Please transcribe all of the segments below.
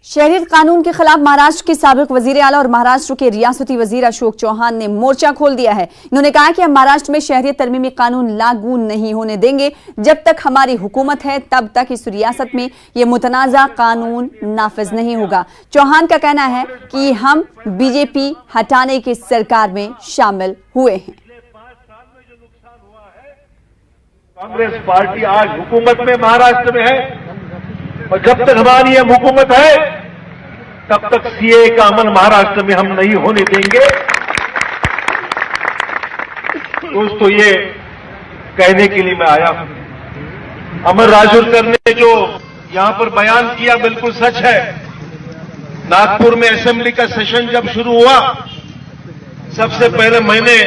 शहरियत कानून के खिलाफ महाराष्ट्र के साबिक वजीर आला और महाराष्ट्र के रियासती वजीर अशोक चौहान ने मोर्चा खोल दिया है। इन्होंने कहा कि हम महाराष्ट्र में शहरियत तरमीमी कानून लागू नहीं होने देंगे। जब तक हमारी हुकूमत है तब तक इस रियासत में ये मुतनाज़ा कानून नाफिज नहीं होगा। चौहान का कहना है कि हम बीजेपी हटाने की सरकार में शामिल हुए हैं। कांग्रेस पार्टी आज हुकूमत में महाराष्ट्र में है और जब तक हमारी यह हुकूमत है तब तक सीए का अमल महाराष्ट्र में हम नहीं होने देंगे। दोस्तों, ये कहने के लिए मैं आया हूं। अमर राजूरकर ने जो यहां पर बयान किया बिल्कुल सच है। नागपुर में असेंबली का सेशन जब शुरू हुआ, सबसे पहले मैंने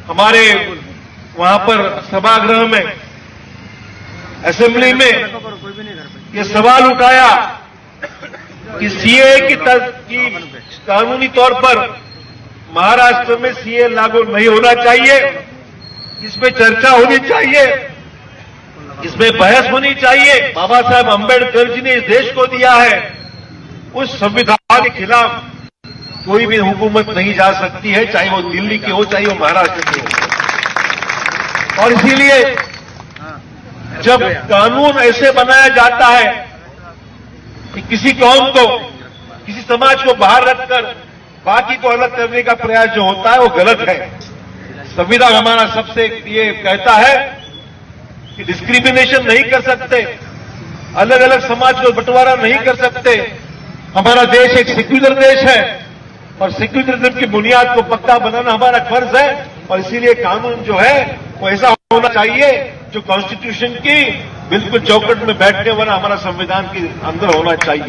हमारे वहां पर सभागृह में असेंबली में ये सवाल उठाया कि सीए की कानूनी तौर पर महाराष्ट्र में सीए लागू नहीं होना चाहिए। इसमें चर्चा होनी चाहिए, इसमें बहस होनी चाहिए। बाबा साहब अम्बेडकर जी ने इस देश को दिया है, उस संविधान के खिलाफ कोई भी हुकूमत नहीं जा सकती है, चाहे वो दिल्ली की हो चाहे वो महाराष्ट्र की हो। और इसीलिए जब कानून ऐसे बनाया जाता है कि किसी कौम को, किसी समाज को बाहर रखकर बाकी को अलग करने का प्रयास जो होता है वो गलत है। संविधान हमारा सबसे ये कहता है कि डिस्क्रिमिनेशन नहीं कर सकते, अलग अलग समाज को बंटवारा नहीं कर सकते। हमारा देश एक सेक्युलर देश है और सेक्युलरिज्म की बुनियाद को पक्का बनाना हमारा फर्ज है। और इसीलिए कानून जो है वो ऐसा होना चाहिए जो कॉन्स्टिट्यूशन की बिल्कुल चौखट में बैठने वाला हमारा संविधान के अंदर होना चाहिए।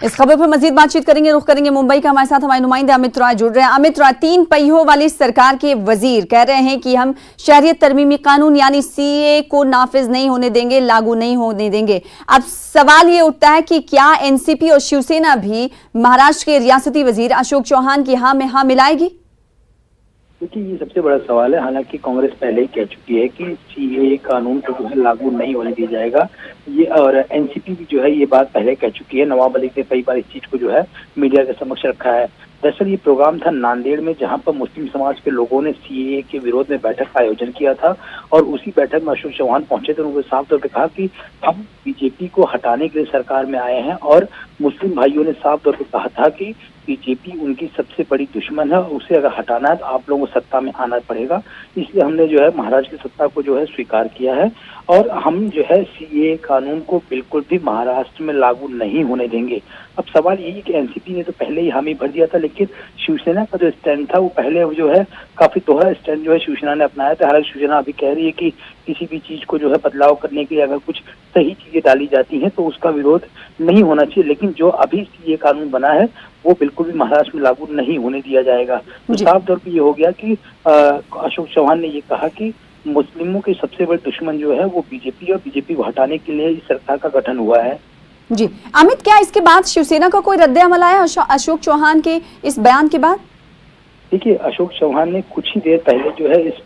इस खबर पर मजीद बातचीत करेंगे, रुख करेंगे मुंबई का। हमारे साथ हमारे नुमाइंदे अमित रॉय जुड़ रहे हैं। अमित रॉय, 3 पहियों वाली सरकार के वजीर कह रहे हैं कि हम शहरियत तरमीमी कानून यानी सीए को नाफिज नहीं होने देंगे, लागू नहीं होने देंगे। अब सवाल ये उठता है कि क्या एनसीपी और शिवसेना भी महाराष्ट्र के रियासती वजीर अशोक चौहान की हाँ में हाँ मिलाएगी? देखिए, ये सबसे बड़ा सवाल है। हालांकि कांग्रेस पहले ही कह चुकी है कि सीए कानून को जो है लागू नहीं होने दिया जाएगा, ये, और एनसीपी भी जो है ये बात पहले कह चुकी है। नवाब मलिक ने कई बार इस चीज को जो है मीडिया के समक्ष रखा है। दरअसल ये प्रोग्राम था नांदेड़ में, जहां पर मुस्लिम समाज के लोगों ने सीए के विरोध में बैठक का आयोजन किया था और उसी बैठक में अशोक चौहान पहुंचे थे। उन्होंने साफ तौर पर कहा कि हम बीजेपी को हटाने के लिए सरकार में आए हैं और मुस्लिम भाइयों ने साफ तौर पर कहा था कि बीजेपी उनकी सबसे बड़ी दुश्मन है, उसे अगर हटाना है तो आप लोगों को सत्ता में आना पड़ेगा। इसलिए हमने जो है महाराष्ट्र की सत्ता को जो है स्वीकार किया है और हम जो है सीए कानून को बिल्कुल भी महाराष्ट्र में लागू नहीं होने देंगे। अब सवाल यही कि एनसीपी ने तो पहले ही हामी भर दिया था, लेकिन शिवसेना का जो स्टैंड था वो पहले जो है काफी दोहरा स्टैंड जो है शिवसेना ने अपनाया था। हालांकि शिवसेना अभी कह रही है कि किसी भी चीज को जो है बदलाव करने के लिए अगर कुछ सही चीजें डाली जाती हैं तो उसका विरोध नहीं होना चाहिए, लेकिन जो अभी सीए कानून बना है वो बिल्कुल भी महाराष्ट्र में लागू नहीं होने दिया जाएगा। तो साफ तौर पर ये हो गया कि अशोक चौहान ने ये कहा कि मुस्लिमों के सबसे बड़े दुश्मन जो है वो बीजेपी, और बीजेपी को हटाने के लिए इस सरकार का गठन हुआ है। जी अमित, क्या इसके बाद शिवसेना का कोई रद्द अमल आया अशोक चौहान के इस बयान के बाद? देखिए, अशोक चौहान ने कुछ ही देर पहले जो है इस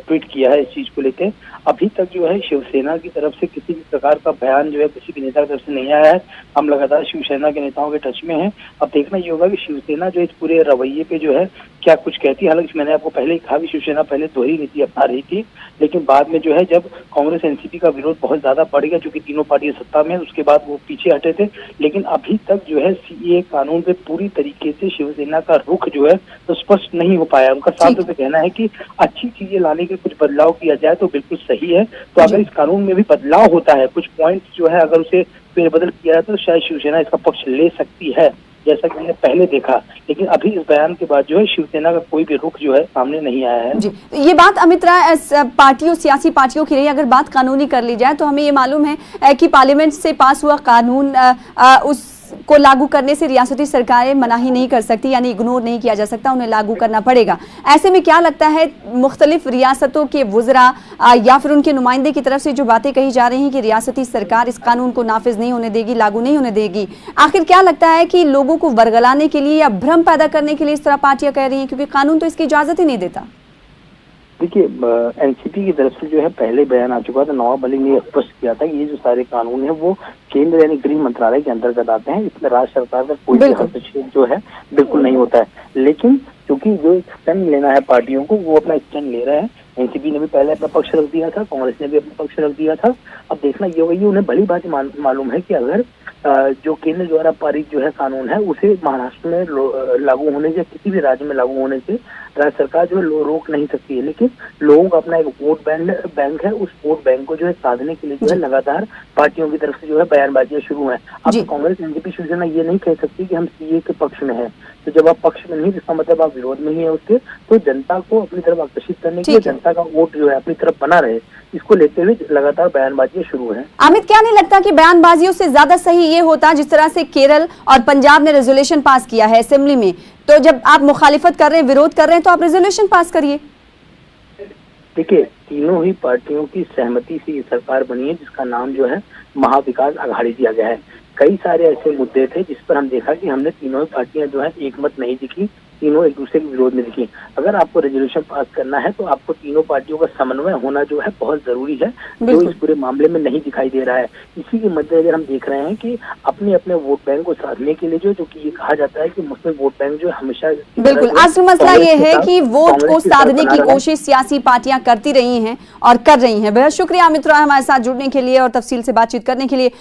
ट्वीट किया है इस चीज को लेकर। अभी तक जो है शिवसेना की तरफ से किसी भी प्रकार का बयान जो है किसी भी नेता की तरफ से नहीं आया है। हम लगातार शिवसेना के नेताओं के टच में हैं। अब देखना ये होगा कि शिवसेना जो इस पूरे रवैये पे जो है क्या कुछ कहती है। हालांकि मैंने आपको पहले ही कहा कि शिवसेना पहले दोहरी नीति अपना रही थी, लेकिन बाद में जो है जब कांग्रेस एनसीपी का विरोध बहुत ज्यादा बढ़ गया, चूंकि तीनों पार्टियां सत्ता में, उसके बाद वो पीछे हटे थे। लेकिन अभी तक जो है सीए कानून पे पूरी तरीके से शिवसेना का रुख जो है तो स्पष्ट नहीं हो पाया। उनका साफ तौर पर कहना है कि अच्छी चीजें लाने के कुछ बदलाव किया जाए तो बिल्कुल सही है। तो अगर इस कानून में भी बदलाव होता है, कुछ पॉइंट्स जो है अगर उसे फेरबदल किया जाए तो शायद शिवसेना इसका पक्ष ले सकती है, जैसा कि मैंने पहले देखा। लेकिन अभी इस बयान के बाद जो है शिवसेना का कोई भी रुख जो है सामने नहीं आया है। जी, ये बात अमित राय पार्टियों, सियासी पार्टियों की रही। अगर बात कानूनी कर ली जाए तो हमें ये मालूम है कि पार्लियामेंट से पास हुआ कानून उस को लागू करने से रियासती सरकारें मनाही नहीं कर सकती, यानी इग्नोर नहीं किया जा सकता, उन्हें लागू करना पड़ेगा। ऐसे में क्या लगता है मुख्तलिफ रियासतों के वुज़रा या फिर उनके नुमाइंदे की तरफ से जो बातें कही जा रही हैं कि रियासती सरकार इस कानून को नाफिज नहीं होने देगी, लागू नहीं होने देगी, आखिर क्या लगता है कि लोगों को वर्गलाने के लिए या भ्रम पैदा करने के लिए इस तरह पार्टियां कह रही हैं, क्योंकि कानून तो इसकी इजाजत ही नहीं देता? देखिए, एनसीपी की तरफ से जो है पहले बयान आ चुका था। नवाब मलिक ने स्पष्ट किया था कि ये जो सारे कानून है वो केंद्र यानी गृह मंत्रालय के अंतर्गत आते हैं, इसमें राज्य सरकार का कोई भी हस्तक्षेप जो है बिल्कुल नहीं होता है। लेकिन क्योंकि जो स्टैंड लेना है पार्टियों को, वो अपना स्टैंड ले रहा है। एनसीपी ने भी पहले अपना पक्ष रख दिया था, कांग्रेस ने भी अपना पक्ष रख दिया था। अब देखना ये होगा, ये उन्हें भली भांति मालूम है कि अगर जो केंद्र द्वारा पारित जो है कानून है उसे महाराष्ट्र में लागू होने से, किसी भी राज्य में लागू होने से राज्य सरकार जो है रोक नहीं सकती है। लेकिन लोगों का अपना एक वोट बैंक है, उस वोट बैंक को जो है साधने के लिए जो है लगातार पार्टियों की तरफ से जो है बयानबाजियां शुरू हैं। अब कांग्रेस, एनसीपी, शिवसेना ये नहीं कह सकती कि हम सीए के पक्ष में है। तो जब आप पक्ष में नहीं, जिसका मतलब आप विरोध में ही है उसके, तो जनता को अपनी तरफ आकर्षित करने के लिए, जनता का वोट जो है अपनी तरफ बना रहे, इसको लेते हुए लगातार बयानबाजियां शुरू हैं। अमित, क्या नहीं लगता कि बयानबाजियों से ज्यादा सही ये होता जिस तरह से केरल और पंजाब ने रेजोल्यूशन पास किया है असेंबली में, तो जब आप मुखालिफत कर रहे हैं, विरोध कर रहे हैं, तो आप रेजोल्यूशन पास करिए। देखिए, तीनों ही पार्टियों की सहमति से ये सरकार बनी है, जिसका नाम जो है महाविकास आघाड़ी दिया गया है। कई सारे ऐसे मुद्दे थे जिस पर हम देखा कि हमने तीनों पार्टियां जो है एकमत नहीं दिखी, तीनों एक दूसरे के विरोध में दिखी। अगर आपको रेजोल्यूशन पास करना है तो आपको तीनों पार्टियों का समन्वय होना जो है बहुत जरूरी है, जो इस पूरे मामले में नहीं दिखाई दे रहा है। इसी के मद्देनजर हम देख रहे हैं कि अपने अपने वोट बैंक को साधने के लिए जो कि ये कहा जाता है कि मुस्लिम वोट बैंक जो हमेशा, बिल्कुल असल मसला ये है कि वोट को साधने की कोशिश सियासी पार्टियां करती रही हैं और कर रही हैं। बेहद शुक्रिया अमित रॉय हमारे साथ जुड़ने के लिए और तफसील से बातचीत करने के लिए।